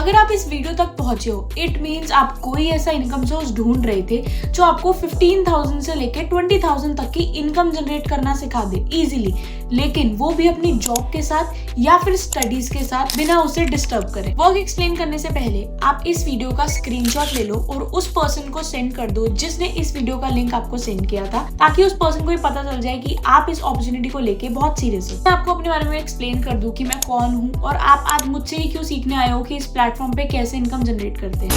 अगर आप इस वीडियो तक पहुंचे हो, इट मीन्स आप कोई ऐसा इनकम सोर्स ढूंढ रहे थे जो आपको 15,000 से लेके 20,000 तक की इनकम जनरेट करना सिखा दे इजीली, लेकिन वो भी अपनी जॉब के साथ या फिर स्टडीज के साथ बिना उसे डिस्टर्ब करे। वर्क एक्सप्लेन करने से पहले आप इस वीडियो का स्क्रीनशॉट ले लो और उस पर्सन को सेंड कर दो जिसने इस वीडियो का लिंक आपको सेंड किया था, ताकि उस पर्सन को ये पता चल जाए कि आप इस अपॉर्चुनिटी को लेके बहुत सीरियस हो। मैं आपको अपने बारे में एक्सप्लेन कर दूं कि मैं कौन हूँ और आप आज मुझसे ही क्यों सीखने आए हो कि इस प्लेटफॉर्म पे कैसे इनकम जनरेट करते हैं।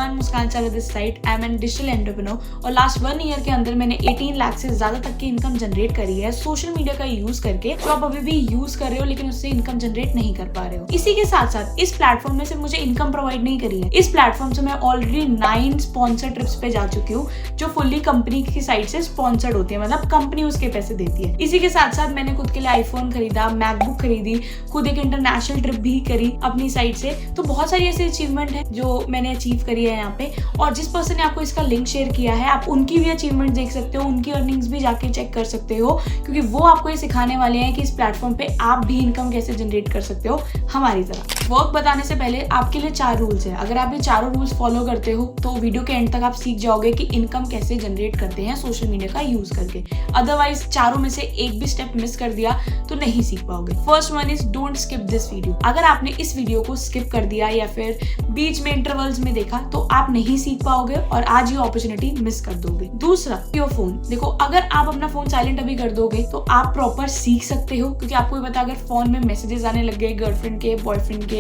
Muskan Chawla this side, I am an digital entrepreneur और लास्ट 1 ईयर के अंदर मैंने 18 लाख से ज्यादा तक की इनकम जनरेट करी है सोशल मीडिया का यूज करके, जो आप अभी भी यूज कर रहे हो लेकिन उससे इनकम जनरेट नहीं कर पा रहे हो। इसी के साथ साथ इस प्लेटफॉर्म में से मुझे इनकम प्रोवाइड नहीं करी है। इस प्लेटफॉर्म से मैं ऑलरेडी 9 स्पॉन्सर्ड ट्रिप्स पे जा चुकी हूँ जो फुल्ली कंपनी की साइड से स्पॉन्सर्ड होती है, मतलब कंपनी उसके पैसे देती है। इसी के साथ साथ मैंने खुद के लिए आईफोन खरीदा, मैकबुक खरीदी, खुद एक इंटरनेशनल ट्रिप भी करी अपनी साइड से। तो बहुत सारी ऐसी अचीवमेंट है जो मैंने अचीव करी है यहाँ पे, और जिस पर्सन ने आपको इसका लिंक शेयर किया है आप उनकी भी अचीवमेंट देख सकते हो, उनकी अर्निंग्स भी जाके चेक कर सकते हो, क्योंकि वो आपको ये सिखाने वाले हैं कि इस प्लेटफॉर्म पे आप भी इनकम कैसे जनरेट कर सकते हो हमारी तरह। वर्क बताने से पहले आपके लिए 4 रूल्स है। अगर आप ये चारों रूल्स फॉलो करते हो तो वीडियो के एंड तक आप सीख जाओगे कि इनकम कैसे जनरेट करते हैं सोशल मीडिया का यूज करके। अदरवाइज चारों में से एक भी स्टेप मिस कर दिया तो नहीं सीख पाओगे। First one is don't skip this video. अगर आपने इस वीडियो को स्किप कर दिया या फिर बीच में इंटरवल्स में देखा तो आप नहीं सीख पाओगे और आज ये अपॉर्चुनिटी मिस कर दोगे। दूसरा, योर फोन। देखो, अगर आप अपना फोन साइलेंट अभी कर दोगे तो आप प्रॉपर सीख सकते हो, क्योंकि आपको पता अगर फोन में मैसेजेस आने लग गए गर्लफ्रेंड के, बॉयफ्रेंड के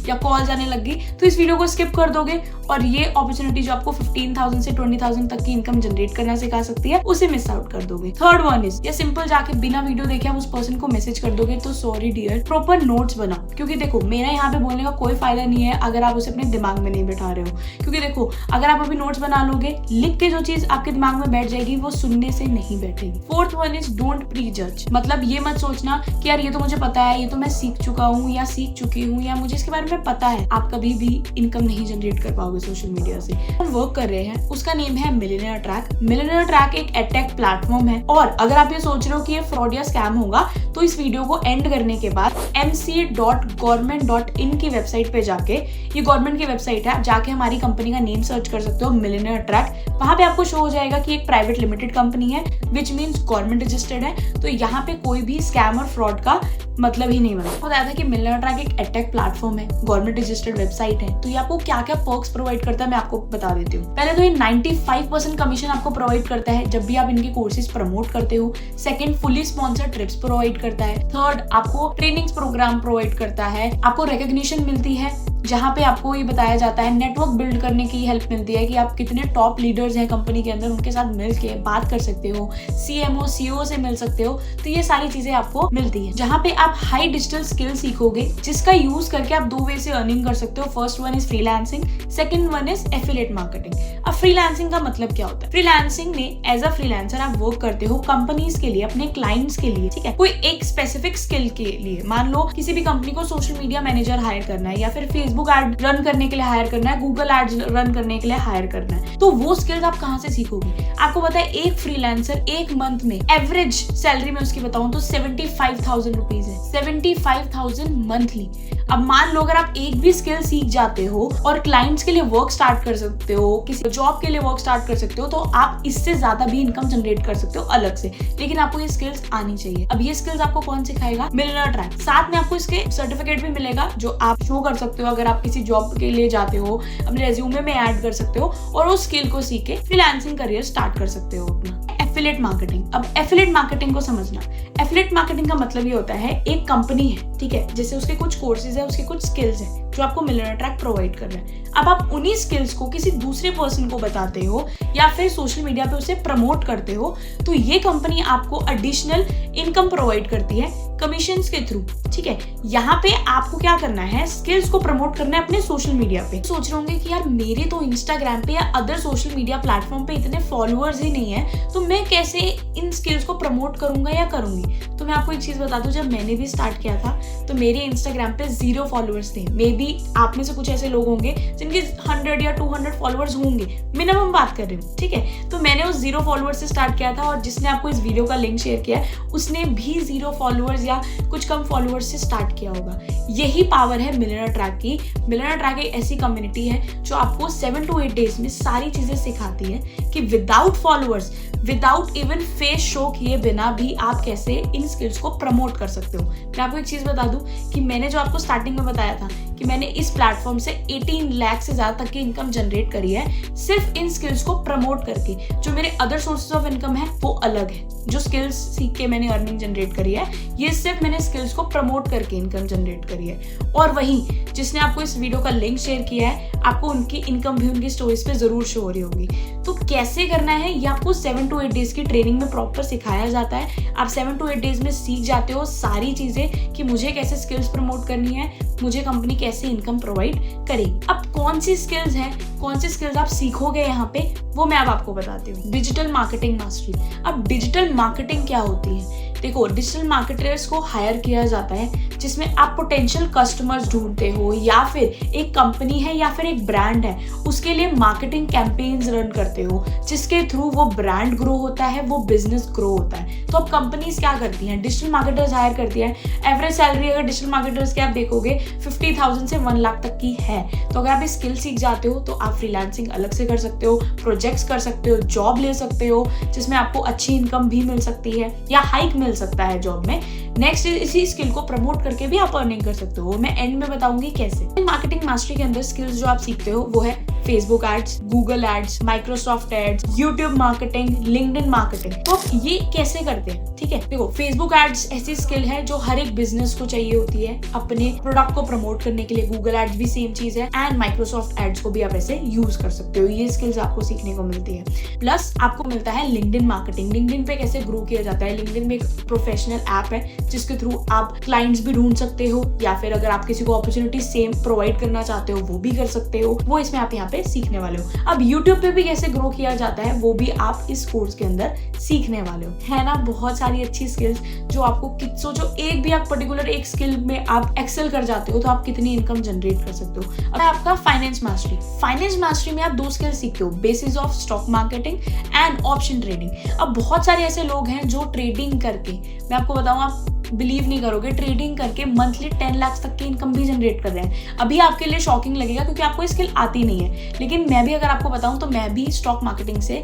या कॉल्स आने लग गई तो इस वीडियो को स्किप कर दोगे और ये अपॉर्चुनिटी जो आपको 15,000 से 20,000 तक की इनकम जनरेट करना सिखा सकती है उसे मिस आउट कर दोगे। थर्ड वन इज, या सिंपल जाके बिना वीडियो देखे आप उस पर्सन को मैसेज कर दोगे तो सॉरी डियर, प्रॉपर नोट्स बनाओ। क्योंकि देखो, मेरा यहाँ पे बोलने का कोई फायदा नहीं है अगर आप उसे अपने दिमाग में नहीं बैठा रहे हो, क्योंकि देखो अगर आप अभी नोट्स बना लोगे, लिख के जो चीज आपके दिमाग में बैठ जाएगी वो सुनने से नहीं बैठेगी। Fourth one is don't pre जज। मतलब ये मत सोचना कि यार ये तो मुझे पता है, ये तो मैं सीख चुका हूँ या सीख चुकी हूँ या मुझे इसके बारे में पता है। आप कभी भी इनकम नहीं जनरेट कर पाओगे सोशल मीडिया से। हम वर्क कर रहे हैं, उसका नेम है मिलियनेयर ट्रैक। मिलियनेयर ट्रैक एक एडटेक प्लेटफॉर्म है, और अगर आप ये सोच रहे हो कि ये फ्रॉड या स्कैम होगा तो इस वीडियो को एंड करने के बाद mca.government.in की वेबसाइट पे जाके, ये गवर्नमेंट की वेबसाइट है, आप जाके हमारी कंपनी का नेम सर्च कर सकते हो, मिलियनेयर ट्रैक। वहां पे आपको शो हो जाएगा कि एक प्राइवेट लिमिटेड कंपनी है विच मीन्स गवर्नमेंट रजिस्टर्ड है, तो यहाँ पे कोई भी स्कैम और फ्रॉड का मतलब ही नहीं बना। बताया था कि मिलियनेयर ट्रैक एक एडटेक प्लेटफॉर्म है, गवर्नमेंट रजिस्टर्ड वेबसाइट है, तो ये आपको क्या क्या पर्क्स प्रोवाइड करता है मैं आपको बता देती हूँ। पहले तो ये 95% कमीशन आपको प्रोवाइड करता है जब भी आप इनके कोर्सेज प्रमोट करते हो। Second, fully sponsored trips provide करता है। थर्ड, आपको ट्रेनिंग्स प्रोग्राम प्रोवाइड करता है। आपको रिकॉग्निशन मिलती है जहाँ पे आपको ये बताया जाता है, नेटवर्क बिल्ड करने की हेल्प मिलती है कि आप कितने टॉप लीडर्स हैं कंपनी के अंदर, उनके साथ मिलके बात कर सकते हो, CMO CEO से मिल सकते हो। तो ये सारी चीजें आपको मिलती है, जहाँ पे आप हाई डिजिटल स्किल सीखोगे जिसका यूज करके आप 2 वे से अर्निंग कर सकते हो। First one is freelancing, second one is affiliate marketing. अब फ्रीलांसिंग का मतलब क्या होता है? फ्रीलांसिंग में एज अ फ्रीलांसर आप वर्क करते हो कंपनीज के लिए, अपने क्लाइंट्स के लिए, ठीक है, कोई एक स्पेसिफिक स्किल के लिए। मान लो किसी भी कंपनी को सोशल मीडिया मैनेजर हायर करना है, या फिर फेसबुक एड रन करने के लिए हायर करना है, गूगल एड्स रन करने के लिए हायर करना है, तो वो स्किल्स आप कहाँ से सीखोगे? आपको पता है एक फ्रीलांसर एक मंथ में एवरेज सैलरी में उसकी बताऊं तो 75,000 रुपीज है, 75,000 मंथली। अब मान लो अगर आप एक भी स्किल सीख जाते हो और क्लाइंट्स के लिए वर्क स्टार्ट कर सकते हो, किसी जॉब के लिए वर्क स्टार्ट कर सकते हो, तो आप इससे ज्यादा भी इनकम जनरेट कर सकते हो अलग से, लेकिन आपको ये स्किल्स आनी चाहिए। अब ये स्किल्स आपको कौन सिखाएगा? Millionaire track. साथ में आपको इसके सर्टिफिकेट भी मिलेगा जो आप शो कर सकते हो अगर आप किसी जॉब के लिए जाते हो, अपने रेज्यूमे में ऐड कर सकते हो और उस स्किल को सीख के फ्रीलांसिंग करियर स्टार्ट कर सकते हो अपना। Affiliate marketing. अब एफिलिएट मार्केटिंग को समझना। एफिलिएट मार्केटिंग का मतलब ये होता है, एक कंपनी है, ठीक है, जैसे उसके कुछ कोर्सेज है, उसके कुछ स्किल्स है जो आपको मिलियनेयर ट्रैक प्रोवाइड कर रहा है। अब आप उन्हीं स्किल्स को किसी दूसरे पर्सन को बताते हो या फिर सोशल मीडिया पे उसे प्रमोट करते हो, तो ये कंपनी आपको एडिशनल इनकम प्रोवाइड करती है कमीशंस के थ्रू, ठीक है। यहाँ पे आपको क्या करना है, स्किल्स को प्रमोट करना है अपने सोशल मीडिया पे। सोच रहे होंगे कि यार मेरे तो इंस्टाग्राम पे या अदर सोशल मीडिया प्लेटफॉर्म पे इतने फॉलोअर्स ही नहीं है, तो मैं कैसे इन स्किल्स को प्रमोट करूंगा या करूंगी? तो मैं आपको एक चीज बता दूं, जब मैंने भी स्टार्ट किया था तो मेरे इंस्टाग्राम पे 0 फॉलोअर्स थे, मे बी आप में से कुछ ऐसे लोग होंगे जिनके 100 या 200 फॉलोअर्स होंगे, मिनिमम बात कर रही हूँ, ठीक है। तो मैंने उस 0 फॉलोअर्स से स्टार्ट किया था और जिसने आपको इस वीडियो का लिंक शेयर किया है उसने भी 0 फॉलोअर्स या कुछ कम फॉलोअर्स से स्टार्ट किया होगा। यही पावर है मिलियनेयर ट्रैक की। मिलियनेयर ट्रैक एक ऐसी कम्युनिटी है जो आपको 7 to 8 डेज में सारी चीजें सिखाती है कि without followers, without even face show किए बिना भी आप कैसे इन स्किल्स को प्रमोट कर सकते हो। मैं आपको एक चीज बता दूं कि मैंने जो आपको स्टार्टिंग में बताया था कि मैंने इस प्लेटफॉर्म से 18 लाख से ज्यादा तक की इनकम जनरेट करी है सिर्फ इन स्किल्स को प्रमोट करके। जो मेरे अदर सोर्सेज ऑफ इनकम है वो अलग है, जो स्किल्स सीख के मैंने अर्निंग जनरेट करी है, ये सिर्फ मैंने स्किल्स को प्रमोट करके इनकम जनरेट करी है। और वहीं जिसने आपको इस वीडियो का लिंक शेयर किया है, आपको उनकी इनकम भी उनकी स्टोरीज पे जरूर शो हो रही होगी। तो कैसे करना है ये आपको 7 to 8 डेज की ट्रेनिंग में प्रॉपर सिखाया जाता है। आप 7 to 8 डेज में सीख जाते हो सारी चीजें कि मुझे कैसे स्किल्स प्रमोट करनी है, मुझे कंपनी कैसे इनकम प्रोवाइड करेगी। अब कौन सी स्किल्स हैं, कौन सी स्किल्स आप सीखोगे यहाँ पे, वो मैं अब आपको बताती हूँ। Digital marketing mastery. अब डिजिटल मार्केटिंग क्या होती है? देखो, डिजिटल मार्केटर्स को हायर किया जाता है जिसमें आप पोटेंशियल कस्टमर्स ढूंढते हो या फिर एक कंपनी है या फिर एक ब्रांड है, उसके लिए मार्केटिंग कैंपेन्स रन करते हो जिसके थ्रू वो ब्रांड ग्रो होता है, वो बिजनेस ग्रो होता है। तो अब कंपनीज क्या करती हैं? डिजिटल मार्केटर्स हायर करती है। एवरेज सैलरी अगर डिजिटल मार्केटर्स की आप देखोगे 50,000 से 1 लाख तक की है। तो अगर आप स्किल सीख जाते हो तो आप फ्रीलांसिंग अलग से कर सकते हो, प्रोजेक्ट्स कर सकते हो, जॉब ले सकते हो जिसमें आपको अच्छी इनकम भी मिल सकती है या हाइक मिल सकता है जॉब में। नेक्स्ट, इसी स्किल को प्रमोट करके भी आप अर्निंग कर सकते हो। मैं एंड में बताऊंगी कैसे। मार्केटिंग मास्टरी के अंदर स्किल्स जो आप सीखते हो वो है Facebook ads, Google ads, Microsoft ads, YouTube marketing, LinkedIn marketing. तो ये कैसे करते हैं? ठीक है, देखो, फेसबुक एड्स ऐसी स्किल है जो हर एक बिजनेस को चाहिए होती है अपने प्रोडक्ट को प्रमोट करने के लिए। गूगल एड्स भी सेम चीज है एंड माइक्रोसॉफ्ट एड्स को भी आप ऐसे यूज कर सकते हो। ये स्किल्स आपको सीखने को मिलती है। प्लस आपको मिलता है लिंक्डइन मार्केटिंग। लिंक्डइन पे कैसे ग्रो किया जाता है। लिंक्डइन में एक प्रोफेशनल ऐप है जिसके थ्रू आप क्लाइंट्स भी ढूंढ सकते हो या फिर अगर आप किसी को अपॉर्चुनिटी सेम प्रोवाइड करना चाहते हो वो भी कर सकते हो। वो इसमें आप यहाँ पे सीखने वाले हो। अब YouTube पे भी कैसे ग्रो किया जाता है वो भी आप इस कोर्स के अंदर सीखने वाले हो। है ना, बहुत सारी अच्छी स्किल्स जो आपको सोचो एक भी आप पर्टिकुलर एक स्किल में आप एक्सेल कर जाते हो तो आप कितनी इनकम जनरेट कर सकते हो। अब आपका फाइनेंस मास्टरी। फाइनेंस मास्टरी में आप 2 स्किल सीखते हो, basis of stock marketing and option trading. अब बहुत सारे ऐसे लोग हैं जो ट्रेडिंग करके, मैं आपको बताऊं, आप बिलीव नहीं करोगे, ट्रेडिंग करके मंथली 10 लाख तक की इनकम भी जनरेट कर रहे हैं। अभी आपके लिए शॉकिंग लगेगा क्योंकि आपको स्किल आती नहीं है, लेकिन मैं भी अगर आपको बताऊं तो मैं भी स्टॉक मार्केटिंग से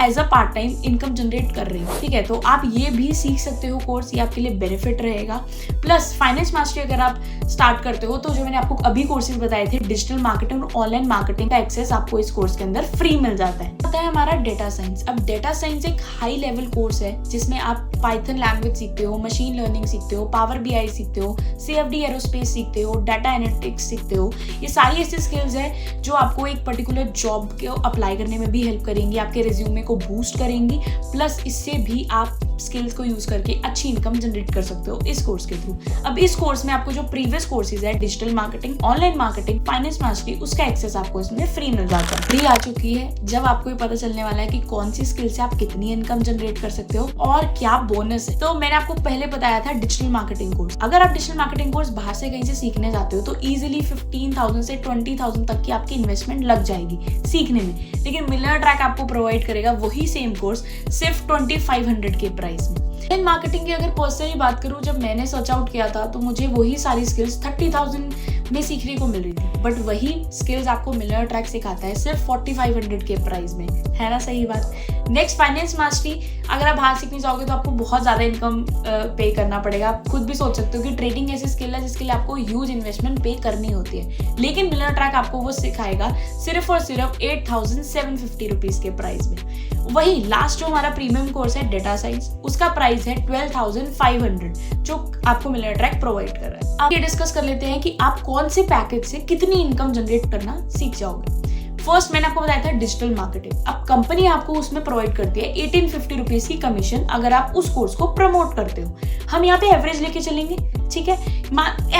as a part time income generate कर रही हूँ। ठीक है, तो आप ये भी सीख सकते हो कोर्स, ये आपके लिए बेनिफिट रहेगा। प्लस फाइनेंस मास्टरी अगर आप स्टार्ट करते हो तो जो मैंने आपको अभी कोर्सेज बताए थे, डिजिटल मार्केटिंग और ऑनलाइन मार्केटिंग का एक्सेस आपको इस कोर्स के अंदर फ्री मिल जाता है। होता है हमारा डेटा साइंस। अब डेटा साइंस एक हाई लेवल कोर्स है जिसमें आप पाइथन लैंग्वेज सीखते हो, मशीन लर्निंग सीखते हो, पावर BI सीखते हो, CFD एरोस्पेस सीखते हो, डाटा एनालिटिक्स सीखते हो। ये सारी ऐसी स्किल्स है जो आपको एक पर्टिकुलर जॉब को अप्लाई करने में भी हेल्प करेंगी, आपके रिज्यूमे को बूस्ट करेंगी। प्लस इससे भी आप स्किल्स को यूज करके अच्छी इनकम जनरेट कर सकते हो इस कोर्स के थ्रू। अब इस कोर्स में आपको जो प्रीवियस कोर्सेज है, digital marketing, online marketing, finance mastery, उसका एक्सेस आपको इसमें फ्री मिल जाता है। फ्री आ चुकी है जब आपको ये पता चलने वाला है कि कौन सी स्किल से आप कितनी इनकम जनरेट कर सकते हो और क्या बोनस है। तो मैंने आपको पहले बताया था डिजिटल मार्केटिंग कोर्स। अगर आप डिजिटल मार्केटिंग कोर्स बाहर से कहीं से सीखने जाते हो तो इजीली 15,000 से 20,000 तक की आपकी इन्वेस्टमेंट लग जाएगी सीखने में, लेकिन मिलियनेयर ट्रैक आपको प्रोवाइड करेगा वही सेम कोर्स सिर्फ 2500 के प्राइस में। इन मार्केटिंग की अगर पर्सनली बात करूं, जब मैंने सर्च आउट किया था तो मुझे वही सारी स्किल्स 30,000 में सीखने को मिल रही थी, बट वही स्किल्स आपको मिलियनेयर ट्रैक सिखाता है सिर्फ 4500 के प्राइस में। है ना सही बात। Next, finance mastery. अगर आप बाहर सीखने जाओगे तो आपको बहुत ज्यादा इनकम पे करना पड़ेगा। आप खुद भी सोच सकते हो कि ट्रेडिंग ऐसी स्किल है जिसके लिए आपको ह्यूज इन्वेस्टमेंट पे करनी होती है, लेकिन मिलियनेयर ट्रैक आपको वो सिखाएगा सिर्फ और सिर्फ 8,750 रुपीज के प्राइस में। वही लास्ट जो हमारा प्रीमियम कोर्स है डेटा साइंस, उसका प्राइस है 12,500 जो आपको मिलियनेयर ट्रैक प्रोवाइड कर रहा है। अब ये डिस्कस कर लेते हैं कि आप कौन से पैकेज से कितनी इनकम जनरेट करना सीख जाओगे। फर्स्ट मैंने आपको बताया था डिजिटल मार्केटिंग। अब कंपनी आपको उसमें प्रोवाइड करती है 1850 रुपीज की कमीशन अगर आप उस कोर्स को प्रमोट करते हो। हम यहाँ पे एवरेज लेके चलेंगे, ठीक है,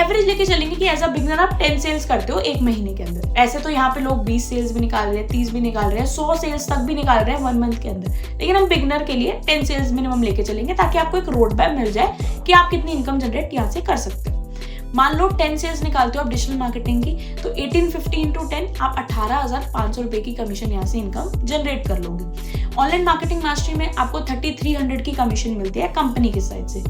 एवरेज लेके चलेंगे कि एज अ बिगनर आप 10 सेल्स करते हो एक महीने के अंदर। ऐसे तो यहाँ पे लोग 20 सेल्स भी निकाल रहे हैं, 30 भी निकाल रहे हैं, 100 सेल्स तक भी निकाल रहे हैं 1 मंथ के अंदर, लेकिन हम बिगनर के लिए 10 सेल्स मिनिमम लेके चलेंगे ताकि आपको एक रोड मैप मिल जाए कि आप कितनी इनकम जनरेट यहाँ से कर सकते हो। मान लो 10 सेल्स निकालते हो आप डिजिटल मार्केटिंग की, तो 1850 इंटू 10 आप 18,500 रुपए की कमीशन यहाँ से इनकम जनरेट कर लोगे। ऑनलाइन मार्केटिंग मास्टरी में आपको 3300 की कमीशन मिलती है कंपनी की साइड से।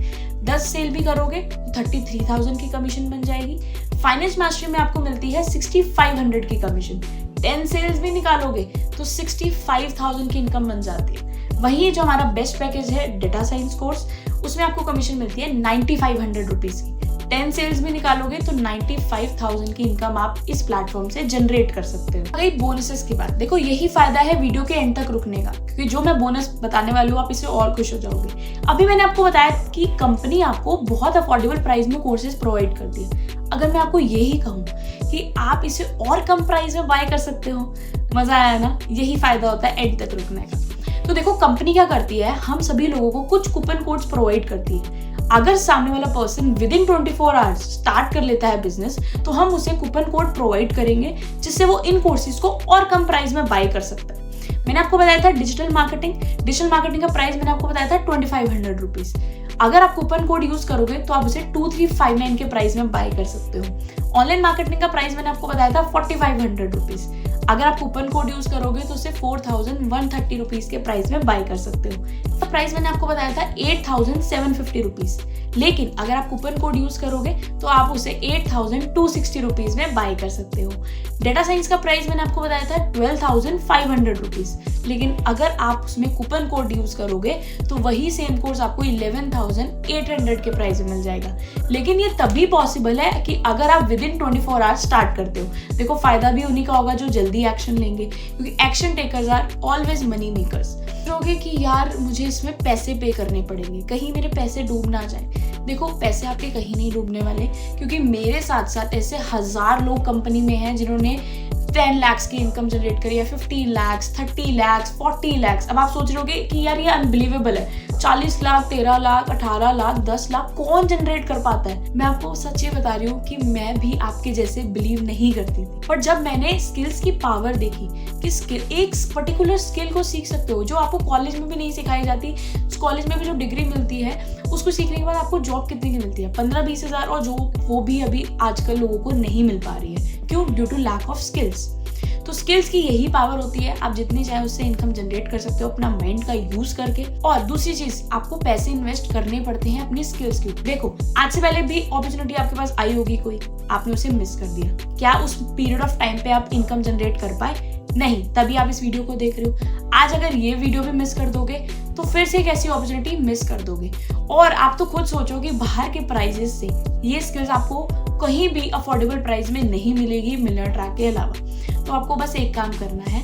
10 सेल भी करोगे तो 33,000 की कमीशन बन जाएगी। फाइनेंस मास्टरी में आपको मिलती है 6500 की कमीशन। 10 सेल्स भी निकालोगे तो 65,000 की इनकम बन जाती है। वहीं जो हमारा बेस्ट पैकेज है डेटा साइंस कोर्स, उसमें आपको कमीशन मिलती है 9500 रुपीज की। 10 सेल्स भी निकालोगे तो 95,000 की इनकम आप इस प्लेटफॉर्म से जनरेट कर सकते हो। अगर बोनसेस की बात, देखो यही फायदा है वीडियो के एंड तक रुकने का, क्योंकि जो मैं बोनस बताने वाली हूँ आप इससे और खुश हो जाओगे। अभी मैंने आपको बताया कि कंपनी आपको बहुत अफोर्डेबल प्राइस में कोर्सेज प्रोवाइड करती है। अगर मैं आपको यही कहूँ कि आप इसे और कम प्राइस में बाय कर सकते हो, मजा आया ना? यही फायदा होता है एंड तक रुकने का। तो देखो कंपनी क्या करती है, हम सभी लोगों को कुछ कूपन कोड्स प्रोवाइड करती है। अगर सामने वाला पर्सन विदिन 24 आवर्स स्टार्ट कर लेता है बिजनेस, तो हम उसे कूपन कोड प्रोवाइड करेंगे जिससे वो इन कोर्सेज को और कम प्राइस में बाय कर सकता है। मैंने आपको बताया था डिजिटल मार्केटिंग का प्राइस मैंने आपको बताया था 2500 रुपीज। अगर आप कूपन कोड यूज करोगे तो आप उसे 2359 के प्राइस में बाय कर सकते हो। ऑनलाइन मार्केटिंग का प्राइस मैंने आपको बताया था 4500 रुपीज। अगर आप कूपन कोड यूज करोगे तो उसे 4130 रुपीज के प्राइस में बाय कर सकते हो। तो प्राइस मैंने आपको बताया था 8750 रुपीज, लेकिन अगर आप कूपन कोड यूज करोगे तो आप उसे 8260 रुपीज में बाय कर सकते हो। डेटा साइंस का प्राइस मैंने आपको बताया था 12,500 रुपीज, लेकिन अगर आप उसमें कूपन कोड यूज करोगे तो वही सेम कोर्स आपको 11,800 के प्राइस में मिल जाएगा। लेकिन ये तभी पॉसिबल है कि अगर आप विदिन 24 आवर्स स्टार्ट करते हो। देखो फायदा भी उन्हीं का होगा जो जल्दी एक्शन लेंगे, क्योंकि action takers are always money makers. सोचोगे कि यार मुझे इसमें पैसे पे करने पड़ेंगे, कहीं मेरे पैसे डूब ना जाए। देखो पैसे आपके कहीं नहीं डूबने वाले, क्योंकि मेरे साथ साथ ऐसे 1000 लोग कंपनी में हैं जिन्होंने 10 लाख की इनकम जनरेट करी है, 15 लाख, 30 लाख, 40 लाख। अब आप सोच रहे होगे कि यार ये अनबिलीवेबल है, 40 लाख, 13 लाख, 18 लाख, 10 लाख कौन जनरेट कर पाता है? मैं आपको सच ये बता रही हूँ कि मैं भी आपके जैसे बिलीव नहीं करती थी, पर जब मैंने स्किल्स की पावर देखी कि एक पर्टिकुलर स्किल को सीख सकते हो जो आपको कॉलेज में भी नहीं सिखाई जाती, कॉलेज में भी जो डिग्री मिलती है उसको सीखने के बाद आपको जॉब कितने की मिलती है? 15-20 हज़ार, और जो वो भी अभी आजकल लोगों को नहीं मिल पा रही है। क्यों? Due to lack of skills. तो स्किल्स की यही पावर होती है, आप जितनी चाहे उससे इनकम जनरेट कर सकते हो अपना माइंड का यूज करके। और दूसरी चीज, आपको पैसे इन्वेस्ट करने पड़ते हैं अपनी स्किल्स के। देखो आज से पहले भी अपॉर्चुनिटी आपके पास आई होगी कोई, आपने उसे मिस कर दिया। क्या उस पीरियड ऑफ टाइम पे आप इनकम जनरेट कर पाए? नहीं, तभी आप इस वीडियो को देख रहे हो। आज अगर ये वीडियो भी मिस कर दोगे तो फिर से एक ऐसी अपॉर्चुनिटी मिस कर दोगे। और आप तो खुद सोचोगे बाहर के प्राइजेस से ये स्किल्स आपको कहीं भी अफोर्डेबल प्राइस में नहीं मिलेगी मिलियनेयर ट्रैक के अलावा। तो आपको बस एक काम करना है,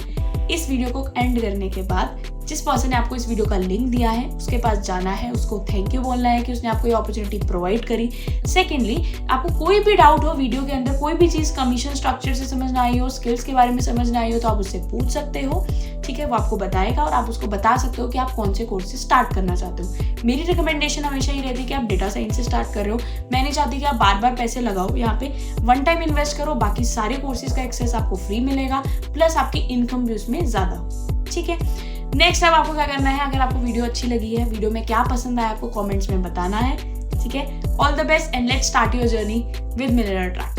इस वीडियो को एंड करने के बाद जिस पर्सन ने आपको इस वीडियो का लिंक दिया है उसके पास जाना है, उसको थैंक यू बोलना है कि उसने आपको ये अपॉर्चुनिटी प्रोवाइड करी। सेकेंडली, आपको कोई भी डाउट हो वीडियो के अंदर, कोई भी चीज कमीशन स्ट्रक्चर से समझ ना आई हो, स्किल्स के बारे में समझ ना आई हो, तो आप उससे पूछ सकते हो, ठीक है? वो आपको बताएगा और आप उसको बता सकते हो कि आप कौन से कोर्स से स्टार्ट करना चाहते हो। मेरी रिकमेंडेशन हमेशा ही रहती है कि आप डेटा साइंस से स्टार्ट कर रहे हो। मैं नहीं चाहती कि आप बार बार पैसे लगाओ, यहाँ पे वन टाइम इन्वेस्ट करो, बाकी सारे कोर्सेज का एक्सेस आपको फ्री मिलेगा, प्लस आपकी इनकम भी उसमें ज्यादा हो, ठीक है? नेक्स्ट अब आपको क्या करना है, अगर आपको वीडियो अच्छी लगी है, वीडियो में क्या पसंद आया आपको कमेंट्स में बताना है, ठीक है? All the best and let's start your journey with millionaire track.